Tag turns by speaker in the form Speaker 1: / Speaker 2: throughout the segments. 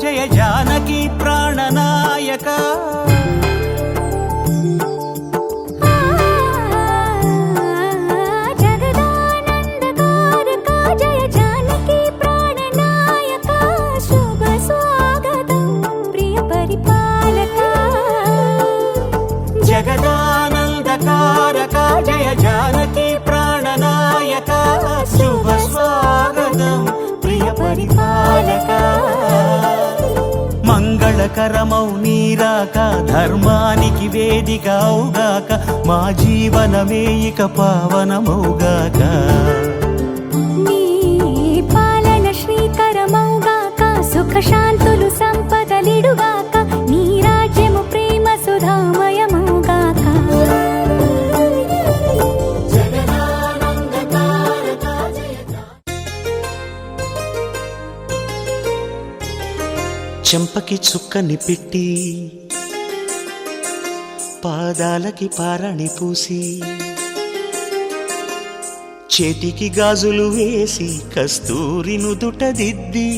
Speaker 1: జయ జానకి ప్రాణనాయక
Speaker 2: జగదానందకారక జయ జానకి ప్రాణనాయక శుభ స్వాగతం ప్రియ పరిపాలక
Speaker 1: జగదానందకారక జయ జానకి ప్రాణనాయక శుభ స్వాగతం ప్రియ పరిపాలక మంగళకరమౌ నీరాక ధర్మానికి వేదిక అవుగాక మా జీవనమే ఇక పావనమౌగాక
Speaker 2: నీ పాలన శ్రీకరమౌగాక సుఖ శాంతులు సంపదలిడుగాక నీ రాజ్యము ప్రేమ సుధామయమౌగాక
Speaker 1: చెంపకి చుక్కని పెట్టి పాదాలకి పారణి పూసి చేతికి గాజులు వేసి కస్తూరి నుదుట దిద్ది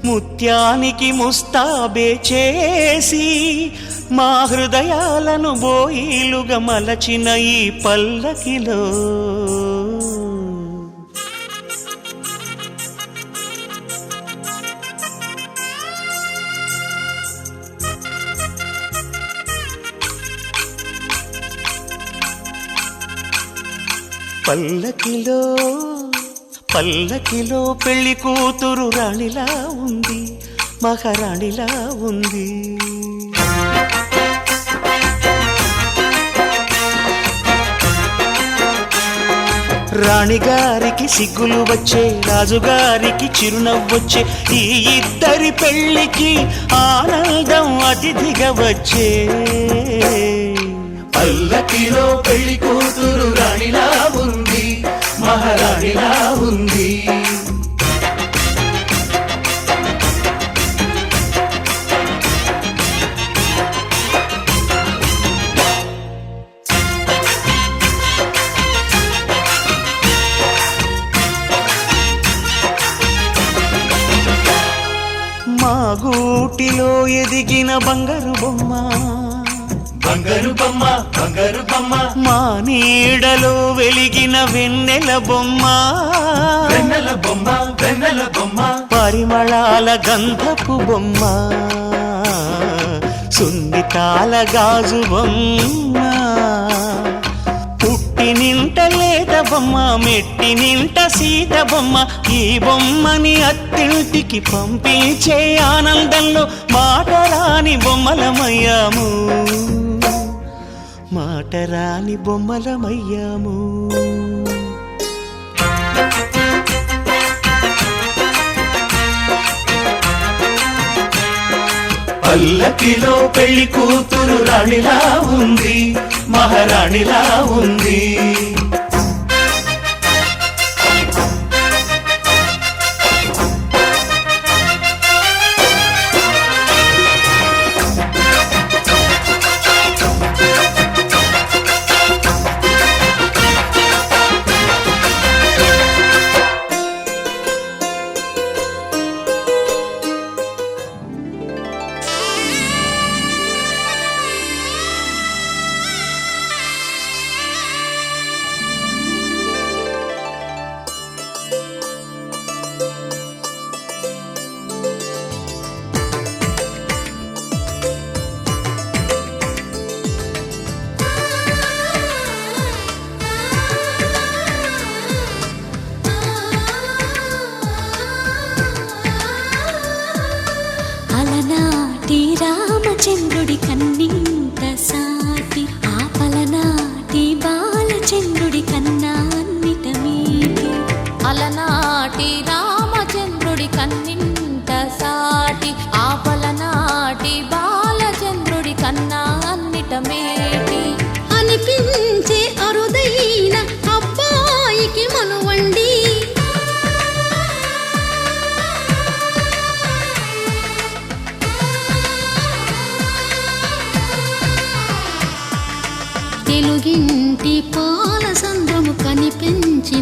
Speaker 1: ముత్యానికి ముస్తాబే చేసి మా హృదయాలను బోయిలుగా మలచిన ఈ పల్లకిలో పల్లకిలో పల్లకిలో పెళ్లి కూతురు రాణిలా ఉంది, మహారాణిలా ఉంది. రాణిగారికి సిగ్గులు వచ్చే, రాజుగారికి చిరునవ్వొచ్చే, ఈ ఇద్దరి పెళ్లికి ఆనందం అతిథిగా వచ్చే.
Speaker 3: పల్లకిలో పెళ్లి కూతురు రాణిలా ఉంది, మహారాణిలా ఉంది.
Speaker 1: మా గూటిలో ఎదిగిన బంగారు బొమ్మ,
Speaker 3: బంగారు బొమ్మ, బంగారు బొమ్మ.
Speaker 1: మా నీడలో వెలిగిన వెన్నెల బొమ్మ,
Speaker 3: వెన్నెల బొమ్మ, వెన్నెల బొమ్మ.
Speaker 1: పరిమళాల గంధపు బొమ్మ, సున్నితాల గాజు బొమ్మ. పుట్టి నింట లేత బొమ్మ, మెట్టి నింట సీత బొమ్మ. ఈ బొమ్మని అత్తింటికి పంపించే ఆనందంలో మాటరాని బొమ్మలమయ్యాము, మాటరాని బొమ్మలమయ్యాము.
Speaker 3: పల్లకిలో పెళ్లి కూతురు రాణిలా ఉంది, మహారాణిలా ఉంది.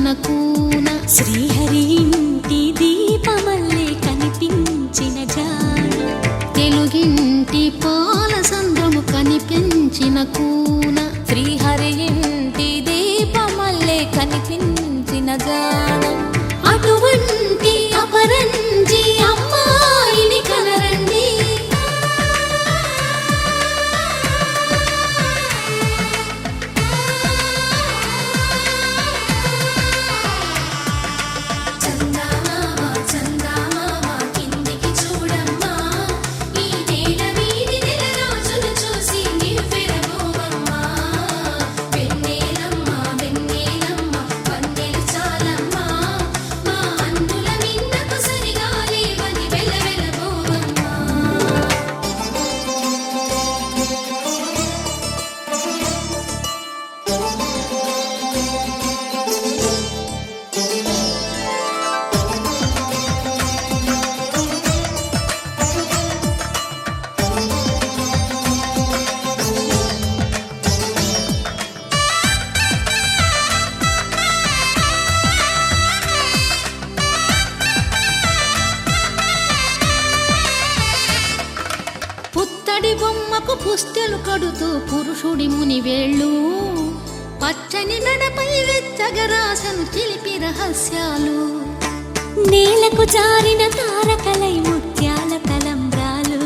Speaker 4: పంచిన కూన
Speaker 2: శ్రీహరి ఇంటి దీపమల్లే కనిపించిన జాన
Speaker 4: తెలుగింటి పాల సంద్రము కనిపించిన కూన
Speaker 2: శ్రీహరి ఇంటి దీపమల్లే కనిపించిన జాన
Speaker 4: అటువంటి అపరంజి అమ్మాయిని కనరండి చందమామ చందమామ కిందికి చూడమ్మా ఈ నేల వీధి నెల రోజులు చూసి నివ్వెరబోవమ్మా వెన్నెలమ్మ వెన్నెలమ్మ వన్నెలు చాలమ్మా మా అన్నుల మిన్నకు సరిగా లేవని వెలవెలబోవమ్మా పుత్తడి బొమ్మకు పుస్తెలు కడుతూ పురుషుడి ముని వేళ్ళు పచ్చని నడపై వెచ్చగరాసను చిలిపి రహస్యాలు
Speaker 2: నేలకు జారిన తారకలై ముత్యాల తలంబ్రాలు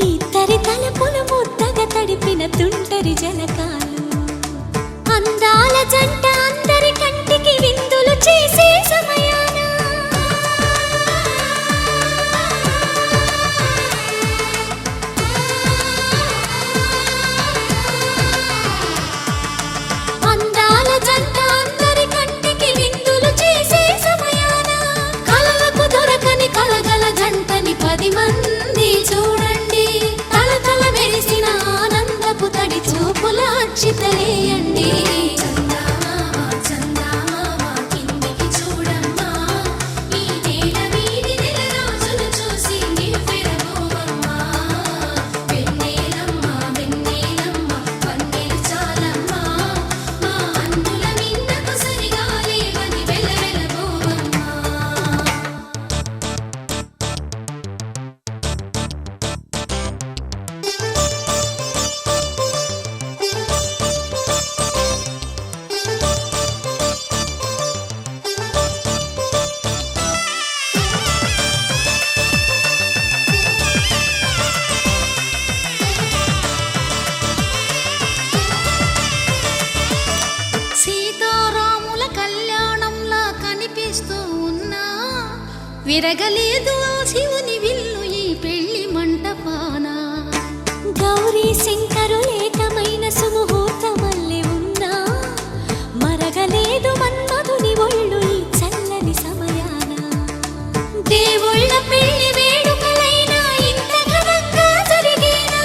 Speaker 2: ఇద్దరి తలపులు ముద్దగా తడిపిన తుంటరి జలకాలు అందాల జంట అందరి కంటికి విందులు చేసే సమయాన అందాల జంట అందరి కంటికి విందులు చేసే సమయాన కలలకు దొరకని కలగల జంటని 10 మంది చూడండి తలతల మెరిసిన ఆనందపు తడి చూపుల అచ్చితలేయండి చందమామ చందమామ కిందికి చూడమ్మా ఈ నేల వీధి నెల రోజులు చూసి నివ్వెరబోవమ్మా వెన్నెలమ్మ వెన్నెలమ్మ వన్నెలు చాలమ్మా మా అన్నుల మిన్నకు సరిగా లేవని వెలవెలబోవమ్మా సీతారాముల కళ్యాణంలా కనిపిస్తూ ఉన్నా విరగలేదు ఆ శివుని విల్లు ఈ పెళ్లి మంటపాన గౌరీ శంకరులేకమైన సుముహూర్తమల్లె ఉన్నా మరగలేదు మన్మధుని ఒళ్ళు ఈ చల్లని సమయాన దేవుళ్ళ పెళ్లి వేడుకలైనా ఇంత ఘనంగా జరిగేనా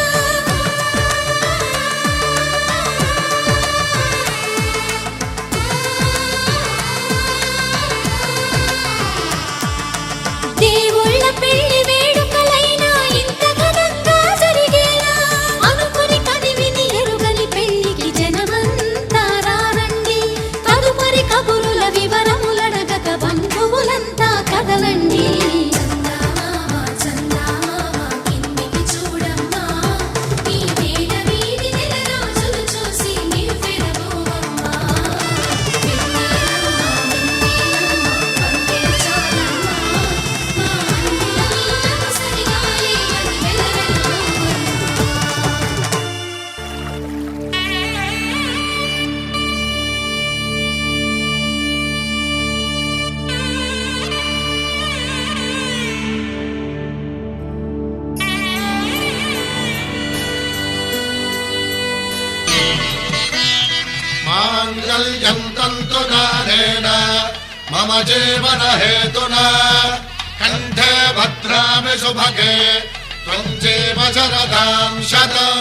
Speaker 2: దేవుళ్ళ పెళ్లి వేడుకలైనా ఇంత ఘనంగా జరిగేనా అనుకుని కదివిని ఎరుగని పెళ్లికి జనమంతా రారండి తదుపరి కబురుల వివరములడగక బంధువులంతా కదలండి చందమామ చందమామ కిందికి చూడమ్మా ఈ నేల వీధి నెల రోజులు చూసి నివ్వెరబోవమ్మా వెన్నెలమ్మ వెన్నెలమ్మ వన్నెలు చాలమ్మా మా అన్నుల మిన్నకు సరిగా లేవని వెలవెలబోవమ్మా
Speaker 3: మాంగళ్యం తంతునానేన మమ జీవన హేతునా కంఠే భద్రామి శుభగే త్వం జీవ శరదాం శతం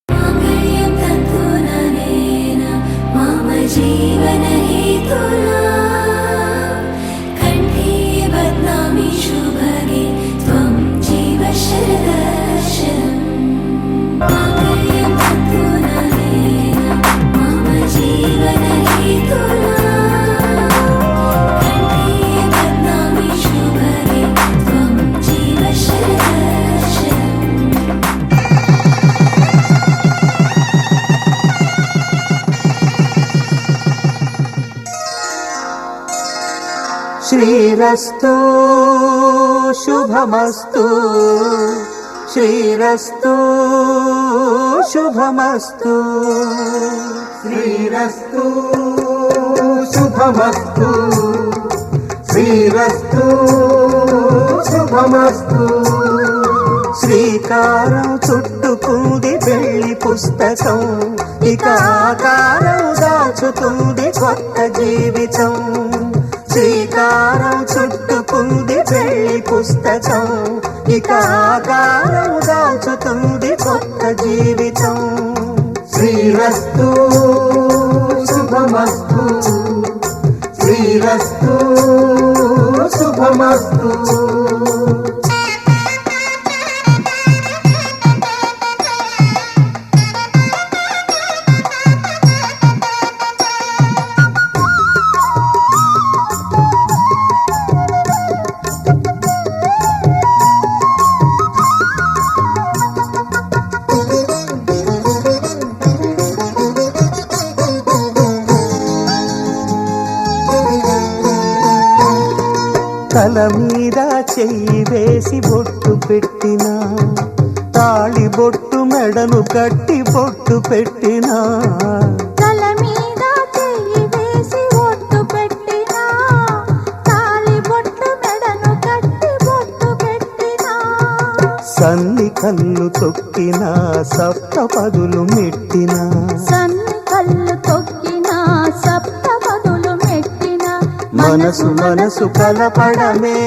Speaker 2: మాంగళ్యం తంతుననేన మమ జీవన హేతునా కంఠే బధ్నామి శుభగే త్వం జీవ శరదశ
Speaker 1: శ్రీరస్తు శుభమస్తు శ్రీరస్తు శుభమస్తు శ్రీరస్తు శుభమస్తు శ్రీరస్తు శుభమస్తు శ్రీకారం చుట్టుకుంది పెళ్లి పుస్తకం ఇక ఆకారం దాచుతుంది కొత్త జీవితం శ్రీకారం చుట్టుకుంది పెళ్లి పుస్తకం ఇక ఆకారం దాచుతుంది కొత్త జీవితం శ్రీరస్తు శుభమస్తు శ్రీరస్తు శుభమస్తు తల మీద చెయ్యి వేసి బొట్టు పెట్టినా తాళి బొట్టు మెడను కట్టి బొట్టు పెట్టినా
Speaker 4: తల మీద చెయ్యి వేసి బొట్టు పెట్టినా తాళి బొట్టు మెడను కట్టి బొట్టు పెట్టినా
Speaker 1: సన్ని కళ్ళు తొక్కినా సప్త పదులు మెట్టినా
Speaker 4: సన్ని కళ్ళు తొక్కినా సప్త పదులు మెట్టినా
Speaker 1: మనసు మనసు కలపడమే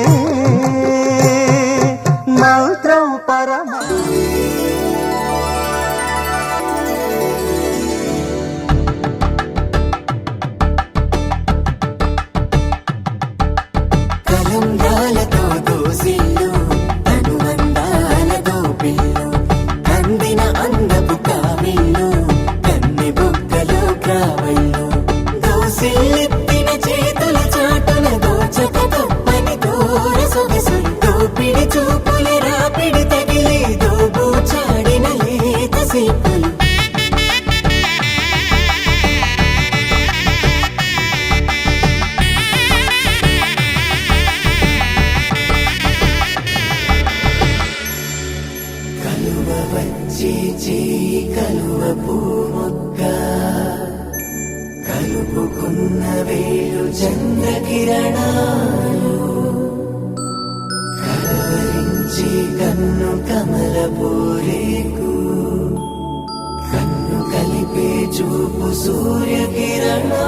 Speaker 1: మంత్రం పరమ
Speaker 5: కలంగాలతో దోసిల్లు అనుబంధాలతో పిల్లు అందిన అందపు కావిల్లు కన్ని బుక్కలో గ్రావెల్లు దోసిల్లెత్తిన చేతుల చాటున దోచక తప్పని దూర సొగసులు దోపిడి చూపుల రాపిడి తగిలి దోబూచాడిన లేత సీపులు కలువ వచ్చి చేయి కలువ పూమొక్క కలుపుకున్న వేలు చంద్రకిరణాలు కలవరించి కన్ను కమల పూరేకు కన్ను కలిపే చూపు సూర్యకిరణాలు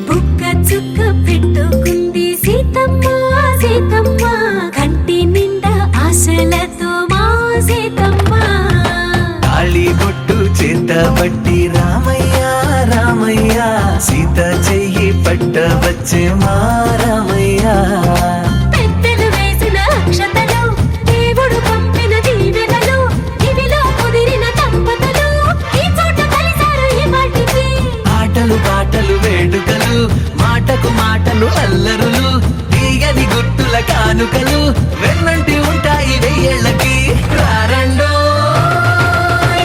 Speaker 2: బుక్క చుక్క పెట్టుకుంది సీతమ్మ సీతమ్మ కంటి నిండా ఆశలతో మా సీతమ్మ
Speaker 5: తాళి బొట్టు చేత పట్టి రామయ్య రామయ్య సీత చెయ్యి పట్ట వచ్చే మా రామయ్య
Speaker 2: పెద్దలు వేసిన అక్షతలు దేవుడు పంపిన దీవెనలు ఇవిలో కుదిరిన దంపతులు ఈ చోట కలిసారు ఈ పాటికి
Speaker 5: ఆటలు పాటలు వేడుకలు మాటకు మాటలు అల్లరులు తీయని గుర్తుల కానుకలు వెన్నంటి ఉంటాయి వెయ్యేళ్ళకి రారండో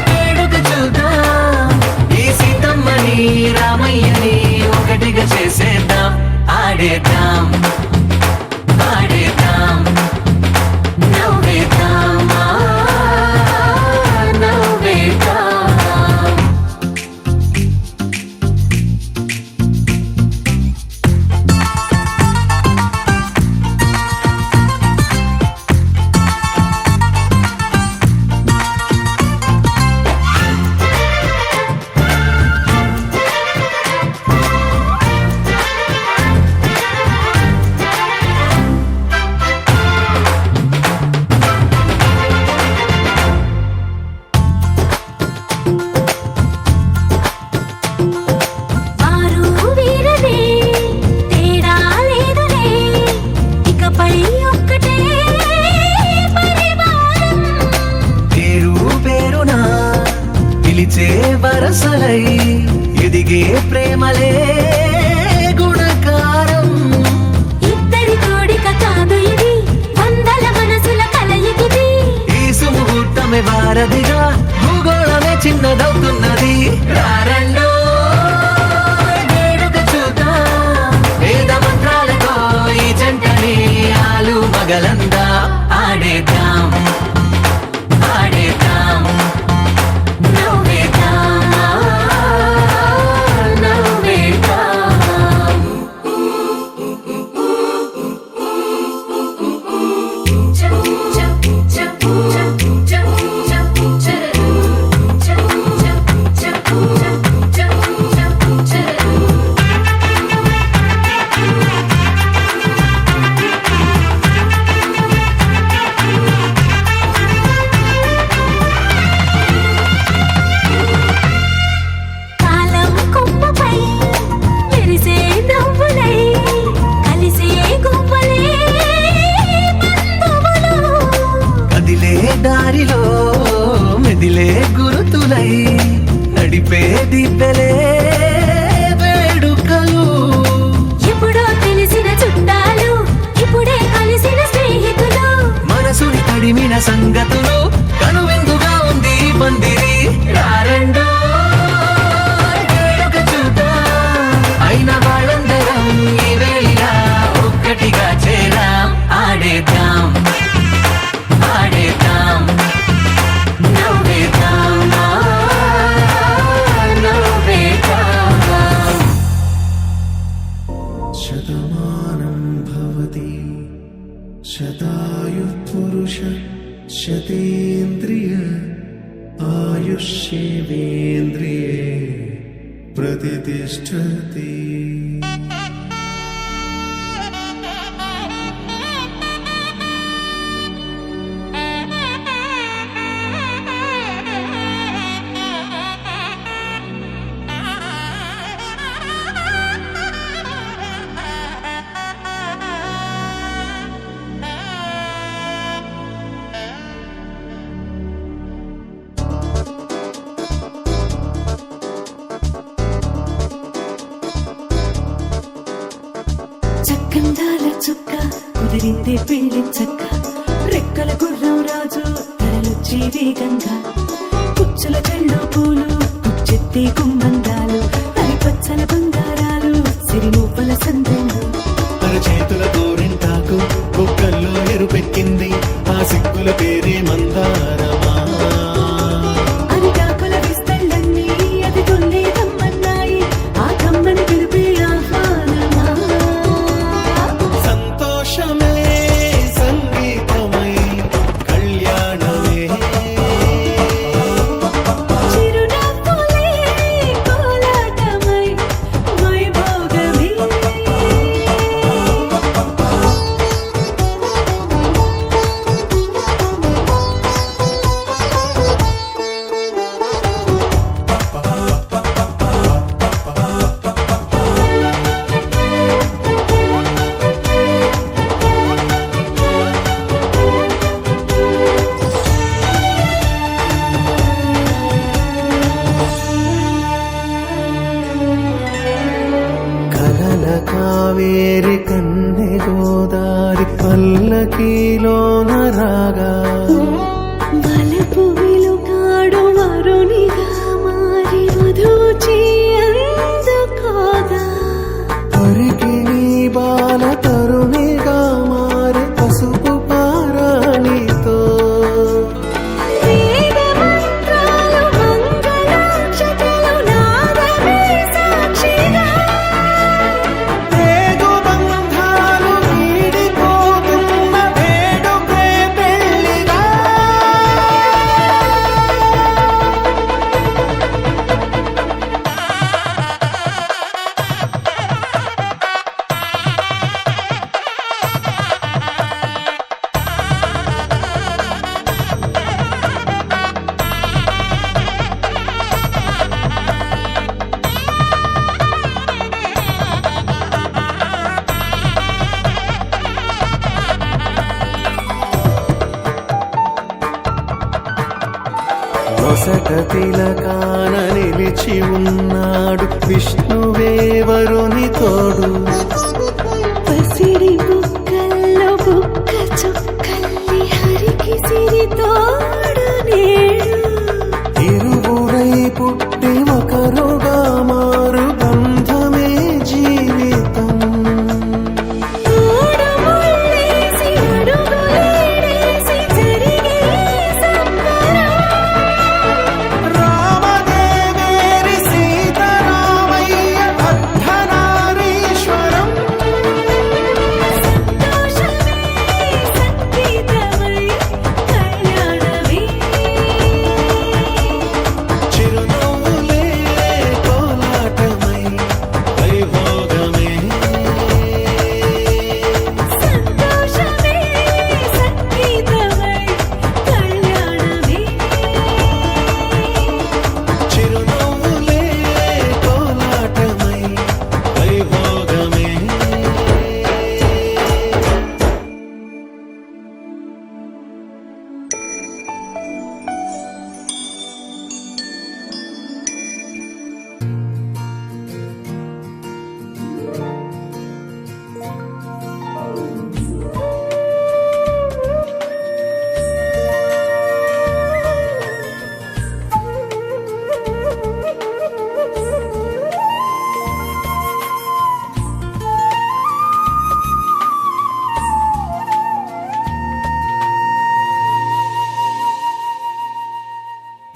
Speaker 5: వేడుక చూద్దాం ఈ సీతమ్మని రామయ్యని ఒకటిగా చేసేద్దాం ఆడేద్దాం పిలిచే వరసలై ఎదిగే ప్రేమలే గుణకారం.
Speaker 2: ఇద్దరి కోడిక కాదు ఇది, వందల మనసుల కలయికిది.
Speaker 5: ఈ సుముహూర్తమే వారధిగా భూగోళమే చిన్నదవుతున్నది. రారండో వేడుక చూద్దాం, వేద మంత్రాలతో ఈ జంటని ఆలు మగలందా ఆడేద్దాం ఆడేద్దాం.
Speaker 2: నవ్వేద్దాం, నవ్వేద్దాం. కాలం కొమ్మపై మెరిసే నవ్వులై కలిసే గువ్వలే బంధువులు.
Speaker 5: కదిలే దారిలో మెదిలే గురుతులై నడిపే దిబ్బెలే వేడుకలు.
Speaker 2: ఎప్పుడో తెలిసిన చుట్టాలు, ఇప్పుడే కలిసిన స్నేహితులు.
Speaker 5: మనసుని తడిమిన సంగతులు కనువిందుగా ఉంది ఈ పందిరి. రారండో వేడుక చూద్దాం, అయిన వాళ్ళందరం ఈ వేళ ఒక్కటిగా చేరాం. ఆడేద్దాం ఆడేద్దాం
Speaker 2: నవ్వేద్దాం, నవ్వేద్దాం.
Speaker 6: శతమానం భవతి శతాయుః పురుష శతేంద్రియ ఆయుష్యేవేంద్రియే ప్రతిష్టతి.
Speaker 7: చక్కందాల చుక్క కుదిరిందే పెళ్లి చక్క, రెక్కల గుర్రం రాజు తరలొచ్చి వేగంగా, పుచ్చుల కళ్ళు పూలు పుచ్చెత్తి గుమ్మందాలు, అవి పచ్చల బంగారాలు సిరిమూపల సందెళ్ళు.
Speaker 6: తన చేతుల గోరింటాకు కుక్కల్లో ఎరుపెక్కింది, ఆ సిక్కుల పేరే మందారమా.
Speaker 7: అరిటాకుల విస్తళ్ళన్నీ అది కొన్నే కమ్మన్నాయి, ఆ కమ్మని పిలిపే ఆహ్వానమా.
Speaker 6: సంతోషమే సంగీతమై కళ్యాణమే,
Speaker 7: చిరునవ్వులే కోలాటమై వైభోగమే.
Speaker 6: నొసట తిలకాన నిలిచి ఉన్నాడు విష్ణువే వరుని తోడు.
Speaker 7: పసిడి బుక్కల్లో బుక్క చుక్కల్లి హరికి సిరి తోడు నేడు.
Speaker 6: ఇరువురై పుట్టి ఒకరుగా మారు బంధమే జీవితం.
Speaker 7: మూడు ముళ్ళేసి అడుగులేసి జరిగే సంబరం.
Speaker 6: రామదేవేరి సీతారామయ్య అర్ధనారీశ్వరం.
Speaker 7: సంతోషమే సంగీతమై కళ్యాణమే.
Speaker 6: చిరునవ్వులే కోలాటమై వైభోగమే.
Speaker 7: సంతోషమే సంగీతమై కళ్యాణమే.
Speaker 6: చిరునవ్వులే కోలాటమై వైభోగమే.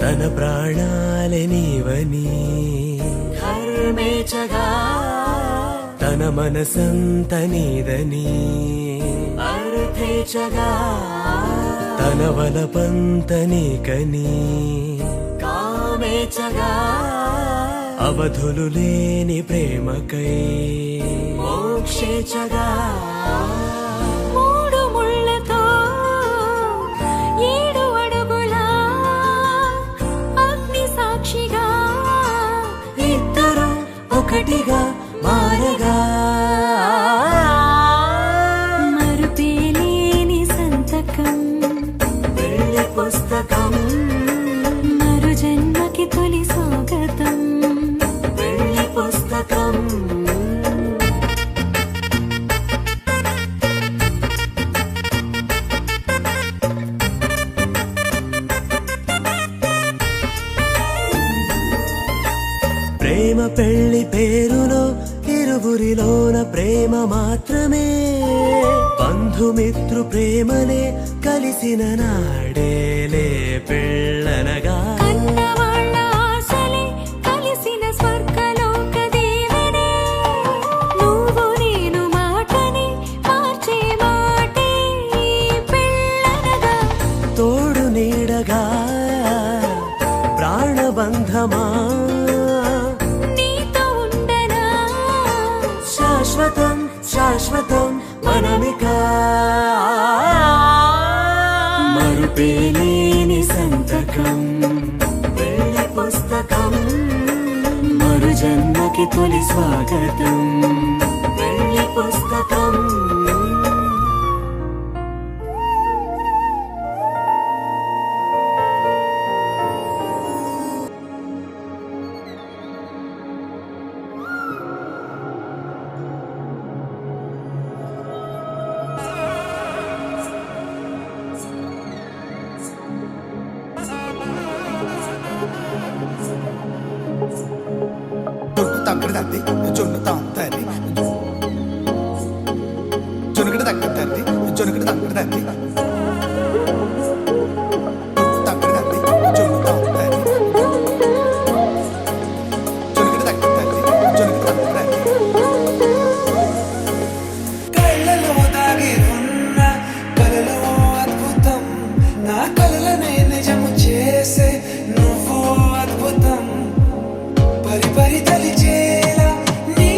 Speaker 6: తన ప్రాణాలే నీవని
Speaker 5: ధర్మేచగా
Speaker 6: తన మనసంత నీదని
Speaker 5: అర్థేచగా
Speaker 6: తన వలపంత నీకని
Speaker 5: కామేచగా
Speaker 6: అవధులు లేని ప్రేమకై
Speaker 5: మోక్షేచగా
Speaker 2: మూడు ముళ్ళతో ఏడు అడుగుల అగ్ని సాక్షిగా
Speaker 5: ఇద్దరు ఒకటిగా మారగా
Speaker 2: మరుపేలేని సంతకం
Speaker 5: వెళ్ళి పుస్తకం
Speaker 2: మరు జన్మకి తొలి స్వాగతం.
Speaker 5: వెళ్ళి పుస్తకం.
Speaker 6: ప్రేమ పెళ్లి పేరులో ఇరువురిలోన ప్రేమ మాత్రమే. బంధుమిత్రు ప్రేమలే కలిసిన నాడేలే పెళ్ళనగా.
Speaker 2: కన్నవాళ్ళ ఆశలే కలిసిన స్వర్గలోక దేవనే. నువ్వు నేను మాటని మార్చే మాటే పెళ్ళనగా.
Speaker 6: తోడు నీడగా ప్రాణబంధమా
Speaker 2: నీతో ఉండనా
Speaker 6: శాశ్వతం శాశ్వతం మనమిక. మరుపేలేని సంతకం
Speaker 5: వెళ్ళి పుస్తకం.
Speaker 6: మరు జన్మకి తొలి స్వాగతం.
Speaker 5: వెళ్ళి పుస్తకం.
Speaker 8: తగ్గడది జొన్ను తాంతది జొనుగడ తగ్గదది జొనుగడ తగ్గదది తగ్గదది జొన్ను తాంతది జొనుగడ తగ్గదది జొనుగడ తగ్గదది.
Speaker 9: కళ్ళలో దాగి ఉన్న కలలో అద్భుతం నా కలలనే నిజము చేసే నువ్వు అద్భుతం పరి పరి తలిచేలా నీ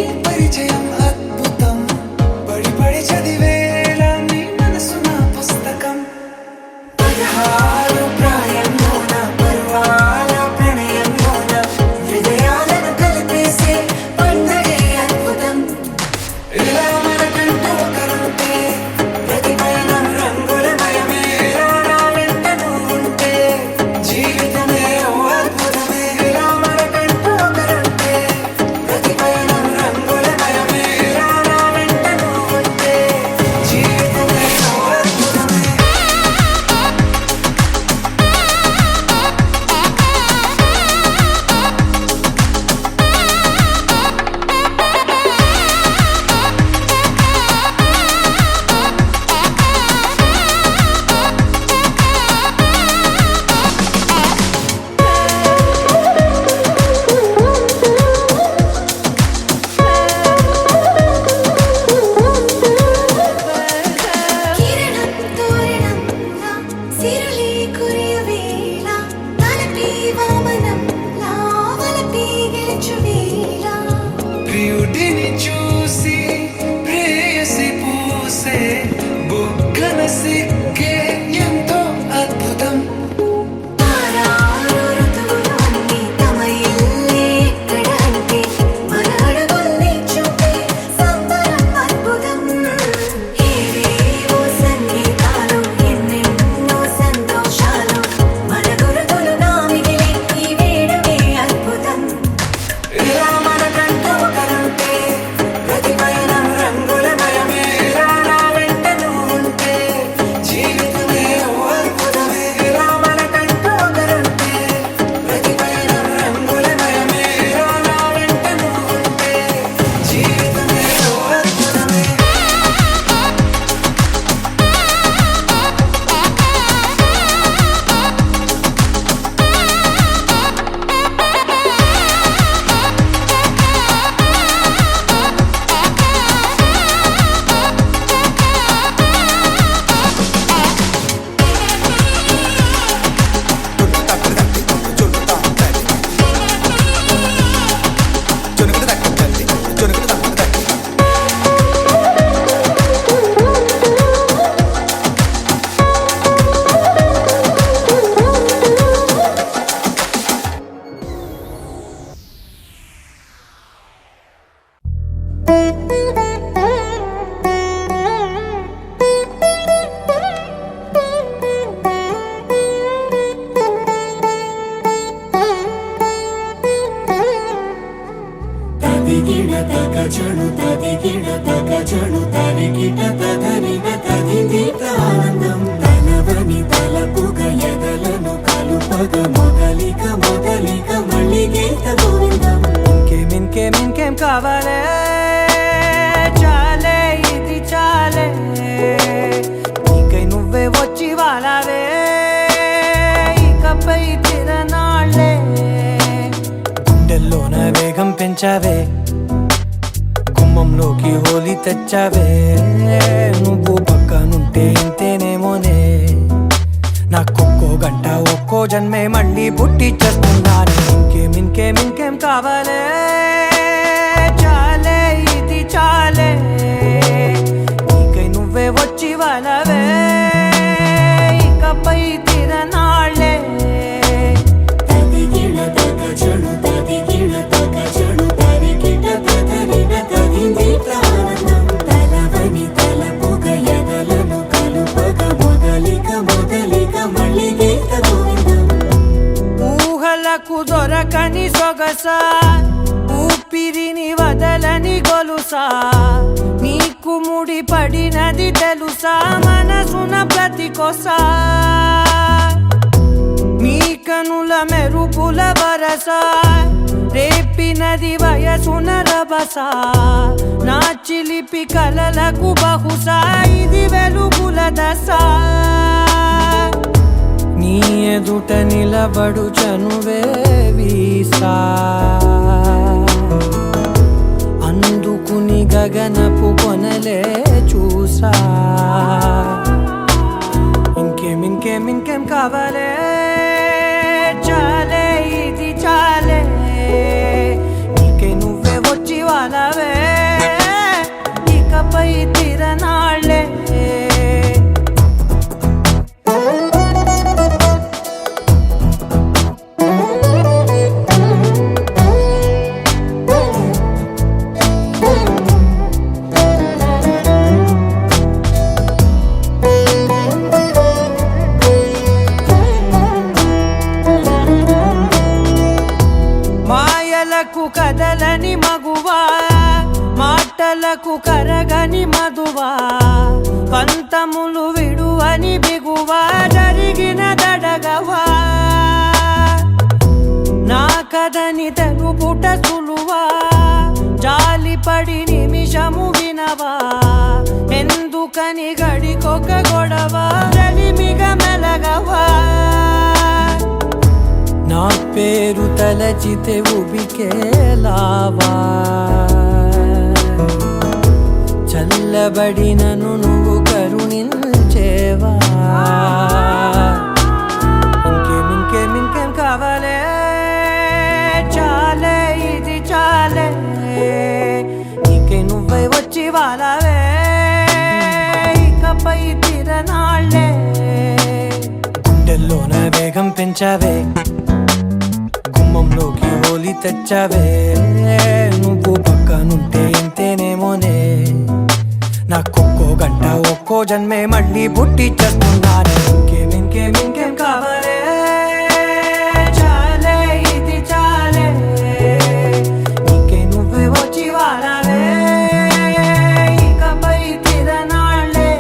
Speaker 6: కలుపగ మొదలిక మొదలిక మళ్ళీ గీత గోవిందం. ఇంకేం కావాలే చాలే ఇది చాలే నీకై నువ్వే వచ్చి వాలావే ఇకపై తిరనాళ్ళే. గుండెల్లోన వేగం పెంచావే గుమ్మంలోకి హోలీ తెచ్చావే నువ్వు పక్కనుంటే ఇంతేనేమోనే నాకొక్కో గంట ఒక్కో జన్మే మళ్ళీ పుట్టి చేస్తున్నాను. ఇంకేం కావాలే చాలే ఇది చాలే నీకై నువ్వే వచ్చి వాళ్ళవే ఇకపై తిరనాళ్ళే. తదిగిణ తగ చెడు తదిగిణ తగ చెడు తరిగిట తదరిన తగింది ప్రాణం. తలవని తలపుగ ఎదలను కలుపగ మొదలిక మొదలిక మళ్ళీ గీత గోవిందం. ఊహలకు దొరకని సొగసా ఊపిరిని వదలని గొలుసా నీకు ముడి పడినది తెలుసా మనసున ప్రతి కొసా నీ కనుల మెరుపుల వరస రేపినది వయసున రభస నా చిలిపి కలలకు బహుశా ఇది వెలుగుల దశ. నీ ఎదుట నిలబడు చనువే వీసా అందుకుని గగనపు కొనలే చూసా. ఇంకేం కావాలే చాలే ఇది చాలే నీకై నువ్వే వచ్చి వాళ్ళవే ఇకపై తిరనాళ్ళే. మాయలకు కదలని మగువా మాటలకు కరగని మధువా పంతములు విడువని బిగువా జరిగిన దడగవా నా కథని తెలుపుట సులువా జాలిపడి నిమిషము వినవా ఎందుకని గడికొక గొడవ రలిమిగ మెలగవా. నా పేరు తలచితే ఉబికేలావా చల్లబడినను నువ్వు కరుణించేవా. ఇంకేం కావాలే చాలే ఇది చాలే నీకై నువ్వై వచ్చి వాళ్ళవే ఇకపై తిరనాళ్ళే. గుండెల్లోన వేగం పెంచావే గుమ్మంలోకి హోలీ తెచ్చావే నువ్వు పక్కనుంటే ఇంతేనేమోనే నాకొక్కో గంట ఒక్కో జన్మే మళ్ళీ పుట్టి చేస్తున్నాను. ఇంకేం కావాలే చాలే ఇది చాలే నీకై నువ్వే వచ్చి వాళ్ళవే ఇకపై తిరనాళ్ళే.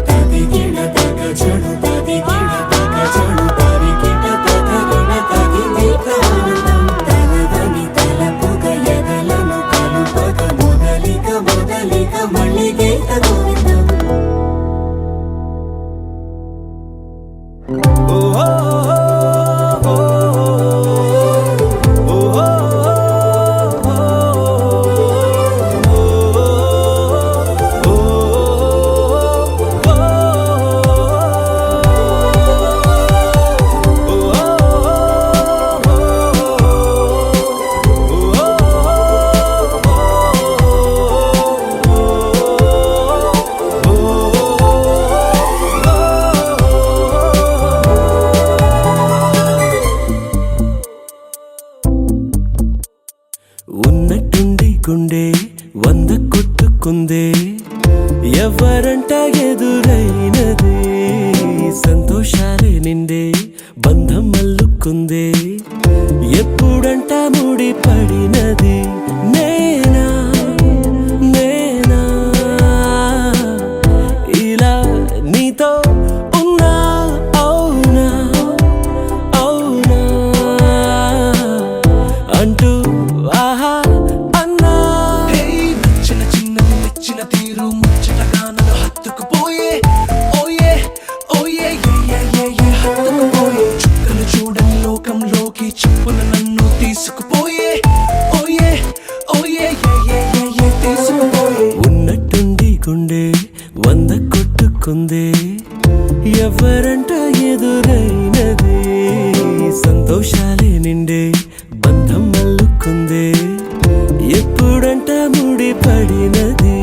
Speaker 6: తదిగిణ తగ చెడు తదిగిణ తగ చెడు తరిగిట తదరిన తగింది ప్రాణం. తలవని తలపుగ ఎదలను కలుపగ మొదలిక మొదలిక మళ్ళీ గీత గోవిందం. ఉన్నట్టుండి గుండె 100 కొట్టుకుందే ఎవరంట ఎదురైనది సంతోషాలే నిండే బంధం అల్లుకుందే ఎప్పుడంట ముడి పడినది నేనా ఇలా నీతో ఉన్నా అవునా అల్లుకుందే ఎవరంట ఎదురైనదే సంతోషాలే నిండే బంధం అల్లుకుందే ఎప్పుడంట ముడి పడినది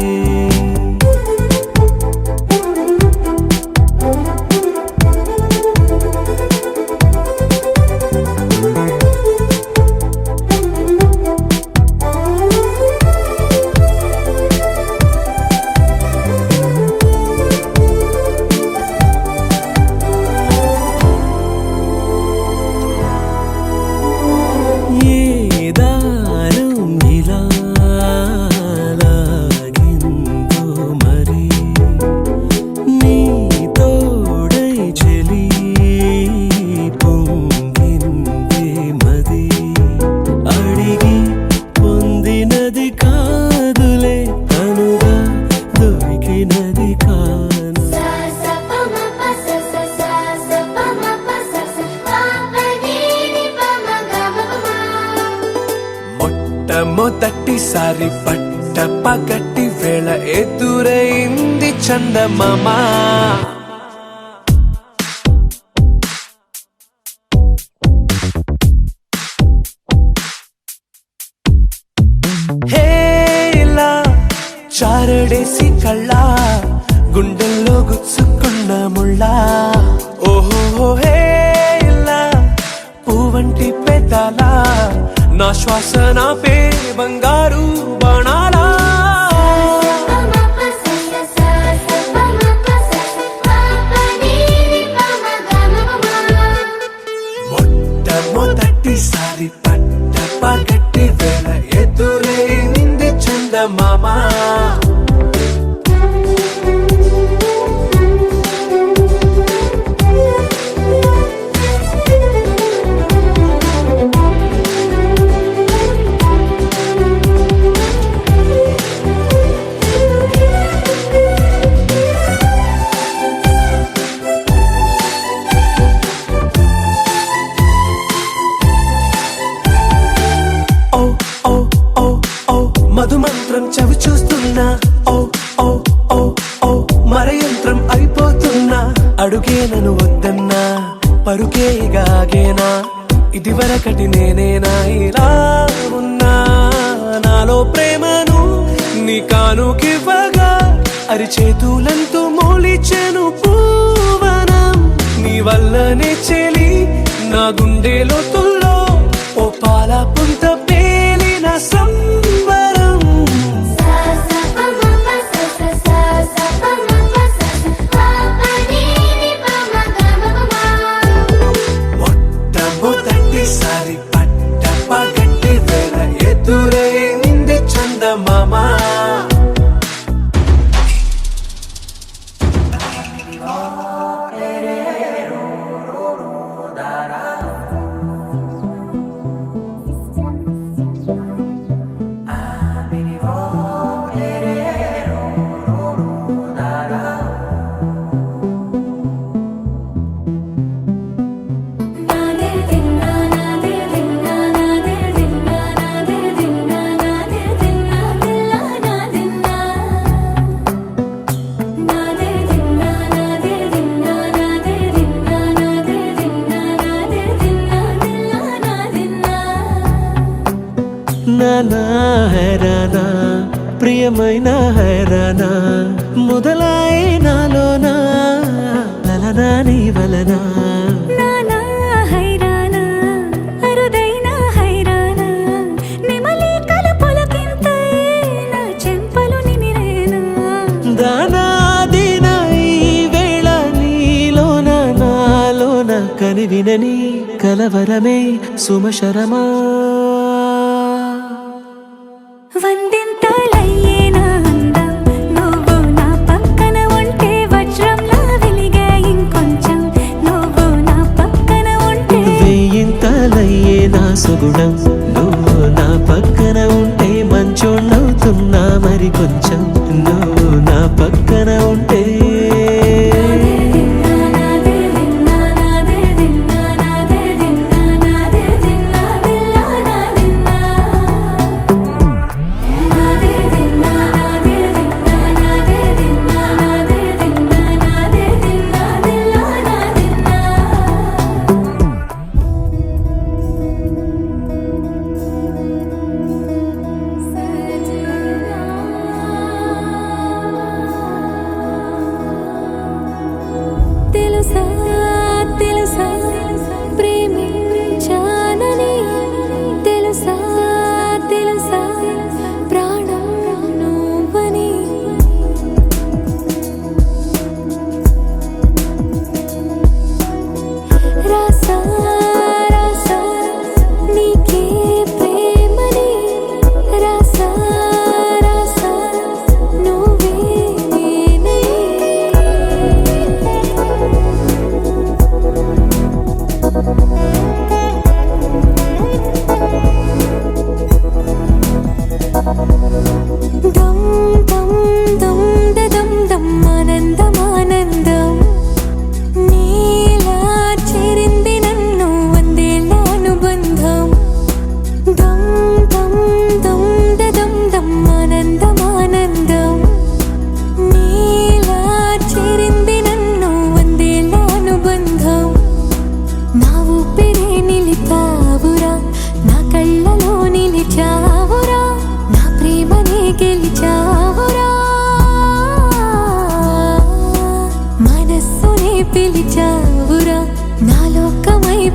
Speaker 9: మొదటిసారి పట్ట పగటి వేళ ఎదురైంది చందమామ హేలా చారడేసి కళ్ళ గుండెల్లో గుచ్చుకున్న ముళ్ళ ఓహో హేలా పువ్వంటి పెదాల నా శ్వాస నా పే బంగారు బాణాలా మొట్టమొదటిసారి పట్ట పగటి వేళ ఎదురైంది చందమామ మధుమంత్రం చవి చూస్తున్నా ఓ ఓ ఓ ఓ మరయంత్రం అయిపోతున్నా అడుగే నన్ను వద్దన్నా పరుకేగాగేనా ఇదివరకటి నేనేనా ఇలా ఉన్నా నాలో ప్రేమను నీ కానుకివ్వగా అరిచేతులంతో మోలిచెను పూవనం నీ వల్లనే చెలి నా గుండె లోతుల్లో ఓ పాల పుంత పేలిన సంబరం మొట్టమొదటిసారి పట్ట పగటి వేళ ఎదురైంది చందమామ
Speaker 6: నానా హైరానా ప్రియమైన హైరానా మొదలాయి నాలోనా లలనా నీ వలనా
Speaker 2: నానా హైరానా అరుదైన హైరానా నిమలి కలపులకింతై నా చెంపలు నిమిరేనా
Speaker 6: దానాదిన ఈ వేళ నీలోన నాలోన కనివినని కలవరమే సుమశరమా
Speaker 2: వందింతలయ్యేనా అందం నువ్వు నా పక్కన ఉంటే వజ్రంలా వెలిగే ఇంకొంచెం నువ్వు నా పక్కన ఉంటే
Speaker 6: వెయ్యింతలయ్యే నా సుగుణం నువ్వు నా పక్కన ఉంటే మంచోళ్ళవుతున్నా మరి కొంచెం నువ్వు నా పక్కన ఉంటే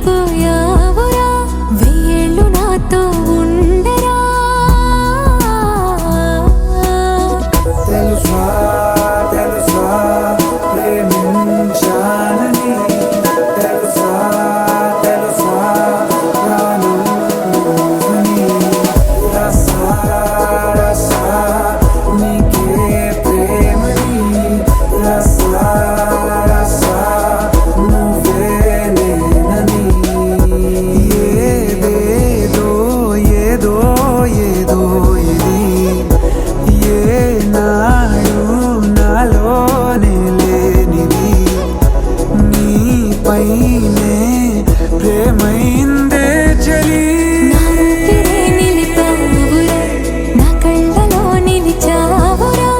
Speaker 2: లోకమైపోయావురా వెయ్యేళ్ళు నాతో ఉండరా
Speaker 9: తెలుసా తెలుసా ప్రేమించాలని తెలుసా తెలుసా ప్రాణం నువ్వని రసా రసా నీకే ప్రేమని రసా రసా నువ్వే నేనని ఏదేదో ఏదో ఏదో ఇది ఏనాడు నాలోనే లేనిది నీపైనే ప్రేమైందే చలి
Speaker 2: నా ఊపిరే నిలిపావురా నా కళ్ళలో నిలిచావురా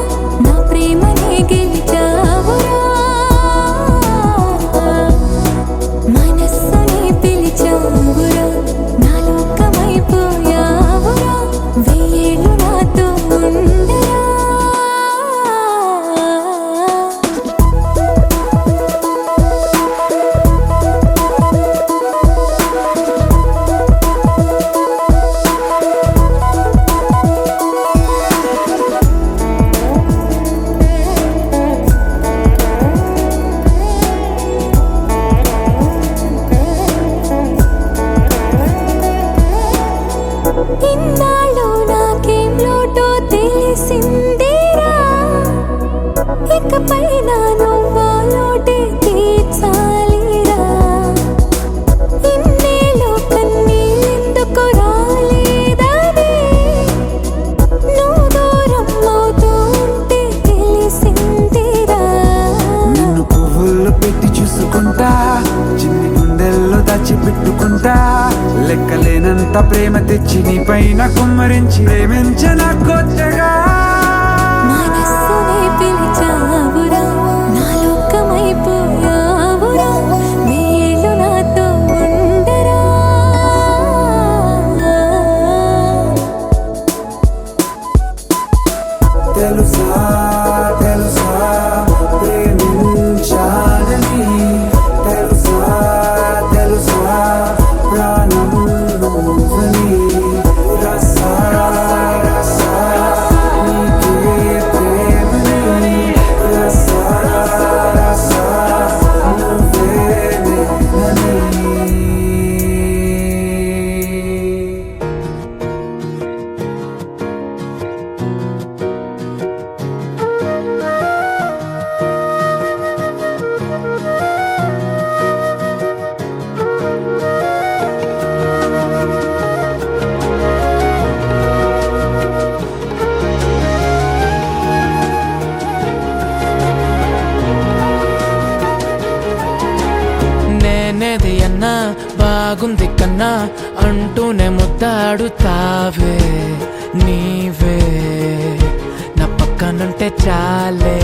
Speaker 2: నా ప్రేమనే గెలిచావురా మనస్సుని పిలిచావురా నా లోకమైపోయావురా వెయ్యేళ్ళు నాతో ఉండరా ఇన్నాళ్ళు నాకేం లోటో తెలిసిందేరా ఇకపై నా నువ్వా లోటే తీర్చాలిరా ఇన్నేళ్ళు కన్నీళ్ళెందుకు రాలేదని నువ్వు దూరం అవుతూ ఉంటే తెలిసిందిరా
Speaker 9: నిన్ను పువ్వుల్లో పెట్టి చూసుకుంటా చిన్ని గుండెల్లో దాచిపెట్టుకుంటా లెక్కలేనంత ప్రేమ తెచ్చి నీ పైన కుమ్మరించి ప్రేమించిన కొత్తగా
Speaker 2: మనస్సునే పిలిచావురా నా లోకమైపోయావురా వెయ్యేళ్ళు నాతో ఉండరా
Speaker 9: తెలుసా తెలుసా ప్రేమించాలని తెలుసా తెలుసా ప్రాణం నువ్వని రసా రసా నీకే ప్రేమని రసా రసా నువ్వే నేనని
Speaker 10: నేనేది అన్నా బాగుంది కన్నా అంటూనే ముద్దాడుతావే నీవే నా పక్కనుంటే చాలే